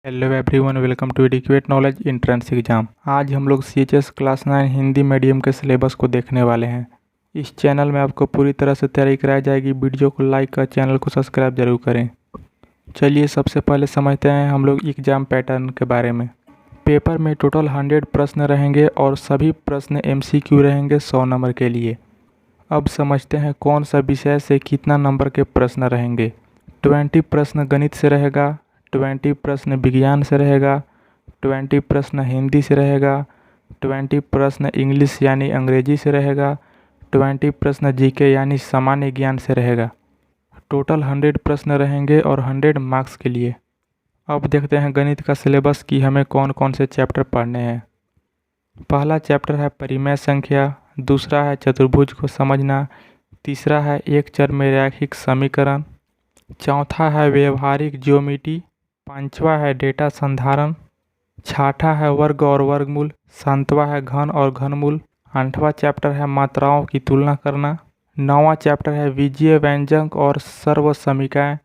Hello everyone, welcome to adequate knowledge entrance exam. आज हम लोग CHS क्लास 9 हिंदी मीडियम के सिलेबस को देखने वाले हैं। इस चैनल में आपको पूरी तरह से तैयारी कराई जाएगी। वीडियो को लाइक कर चैनल को सब्सक्राइब जरूर करें। चलिए सबसे पहले समझते हैं हम लोग एग्जाम पैटर्न के बारे में। पेपर में टोटल 100 प्रश्न रहेंगे और सभी प्रश्न MCQ रहेंगे 100 नंबर के लिए। अब समझते हैं कौन सा विषय से कितना नंबर के प्रश्न रहेंगे। 20 प्रश्न गणित से रहेगा, 20 प्रश्न विज्ञान से रहेगा, 20 प्रश्न हिंदी से रहेगा, 20 प्रश्न इंग्लिश यानी अंग्रेजी से रहेगा, 20 प्रश्न GK यानी सामान्य ज्ञान से रहेगा। टोटल 100 प्रश्न रहेंगे और 100 मार्क्स के लिए। अब देखते हैं गणित का सिलेबस कि हमें कौन कौन से चैप्टर पढ़ने हैं। पहला चैप्टर है परिमेय संख्या, दूसरा है चतुर्भुज को समझना, तीसरा है एक चर में रैखिक समीकरण, चौथा है व्यवहारिक ज्योमेट्री, पांचवा है डेटा संधारण, छठा है वर्ग और वर्गमूल, सातवां है घन और घनमूल, आठवां चैप्टर है मात्राओं की तुलना करना, नौवां चैप्टर है बीजीय व्यंजक और सर्वसमीकाएं,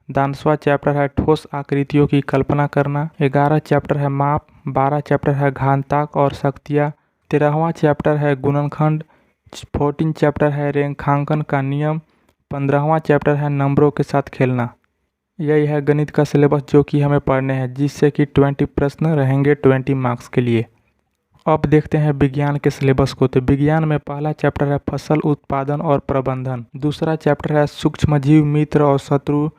10वां चैप्टर है ठोस आकृतियों की कल्पना करना, 11 चैप्टर है माप, 12 चैप्टर है घातांक और शक्तियाँ, 13वां चैप्टर है गुणनखंड, 14 चैप्टर है रेखांकन का नियम, 15वां चैप्टर है नंबरों के साथ खेलना। यही है गणित का सिलेबस जो कि हमें पढ़ने हैं, जिससे कि 20 प्रश्न रहेंगे 20 मार्क्स के लिए। अब देखते हैं विज्ञान के सिलेबस को। तो विज्ञान में पहला चैप्टर है फसल उत्पादन और प्रबंधन, दूसरा चैप्टर है सूक्ष्मजीव मित्र और शत्रु,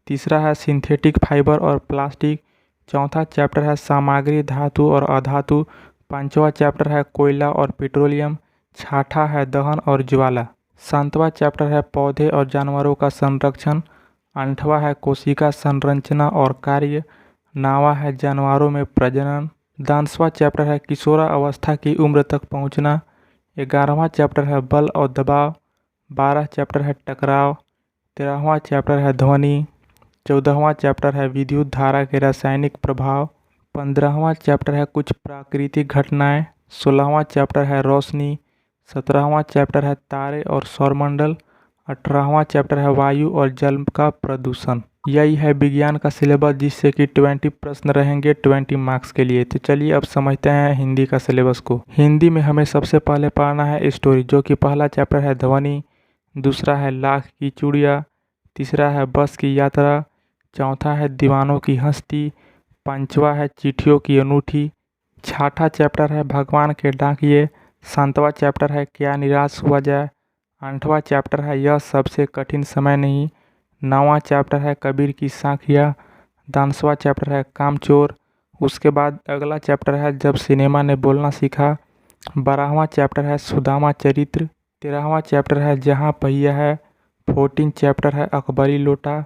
तीसरा है सिंथेटिक फाइबर और प्लास्टिक, चौथा चैप्टर है सामग्री धातु और अधातु, पांचवा चैप्टर है कोयला और पेट्रोलियम, छठा है दहन और ज्वाला, सातवां चैप्टर है पौधे और जानवरों का संरक्षण, आठवां है कोशिका संरचना और कार्य, नौवां है जानवरों में प्रजनन, 10वां चैप्टर है किशोरावस्था की उम्र तक पहुंचना, 11वां चैप्टर है बल और दबाव, 12 चैप्टर है टकराव, 13वां चैप्टर है ध्वनि, 14वां चैप्टर है विद्युत धारा के रासायनिक प्रभाव, 15वां चैप्टर है कुछ प्राकृतिक घटनाएं, 16वां चैप्टर है रोशनी, 17वां चैप्टर है तारे और सौरमंडल, 18वां चैप्टर है वायु और जल का प्रदूषण। यही है विज्ञान का सिलेबस, जिससे कि 20 प्रश्न रहेंगे 20 मार्क्स के लिए। तो चलिए अब समझते हैं हिंदी का सिलेबस को। हिंदी में हमें सबसे पहले पढ़ना है स्टोरी, जो कि पहला चैप्टर है ध्वनि, दूसरा है लाख की चूड़ियाँ, तीसरा है बस की यात्रा, चौथा है दीवानों की हस्ती, पांचवा है चिट्ठियों की अनूठी, छठा चैप्टर है भगवान के डाकिये, सातवां चैप्टर है क्या निराश हुआ जाए, आठवां चैप्टर है यह सबसे कठिन समय नहीं, नौवां चैप्टर है कबीर की साखियाँ, 10वां चैप्टर है कामचोर। उसके बाद अगला चैप्टर है जब सिनेमा ने बोलना सीखा, 12वां चैप्टर है सुदामा चरित्र, 13वां चैप्टर है जहाँ पहिया है, 14 चैप्टर है अकबरी लोटा,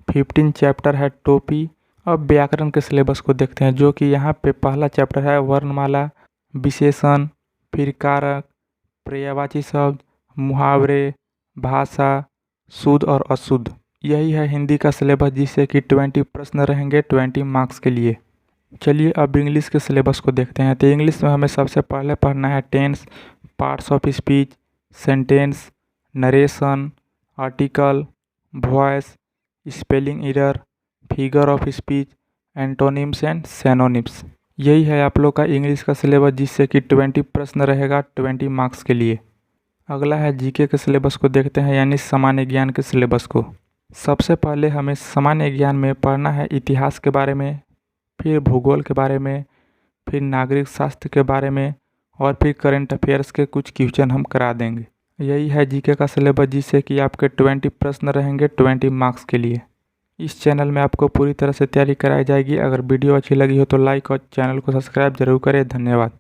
15 चैप्टर है टोपी। अब व्याकरण के सिलेबस को देखते हैं, जो कि यहाँ पे पहला चैप्टर है वर्णमाला, विशेषण, फिर कारक, पर्यायवाची शब्द, मुहावरे, भाषा, शुद्ध और अशुद्ध। यही है हिंदी का सिलेबस, जिससे कि 20 प्रश्न रहेंगे 20 मार्क्स के लिए। चलिए अब इंग्लिश के सिलेबस को देखते हैं। तो इंग्लिश में हमें सबसे पहले पढ़ना है tense, parts of speech, sentence, narration, article, voice, spelling error, figure of speech, antonyms and synonyms. यही है आप लोग का इंग्लिश का सिलेबस, जिससे कि 20 प्रश्न रहेगा 20 मार्क्स के लिए। अगला है GK के सिलेबस को देखते हैं, यानी सामान्य ज्ञान के सिलेबस को। सबसे पहले हमें सामान्य ज्ञान में पढ़ना है इतिहास के बारे में, फिर भूगोल के बारे में, फिर नागरिक शास्त्र के बारे में, और फिर करंट अफेयर्स के कुछ क्वेश्चन हम करा देंगे। यही है GK का सिलेबस, जिससे कि आपके 20 प्रश्न रहेंगे 20 मार्क्स के लिए। इस चैनल में आपको पूरी तरह से तैयारी कराई जाएगी। अगर वीडियो अच्छी लगी हो तो लाइक और चैनल को सब्सक्राइब जरूर करें। धन्यवाद।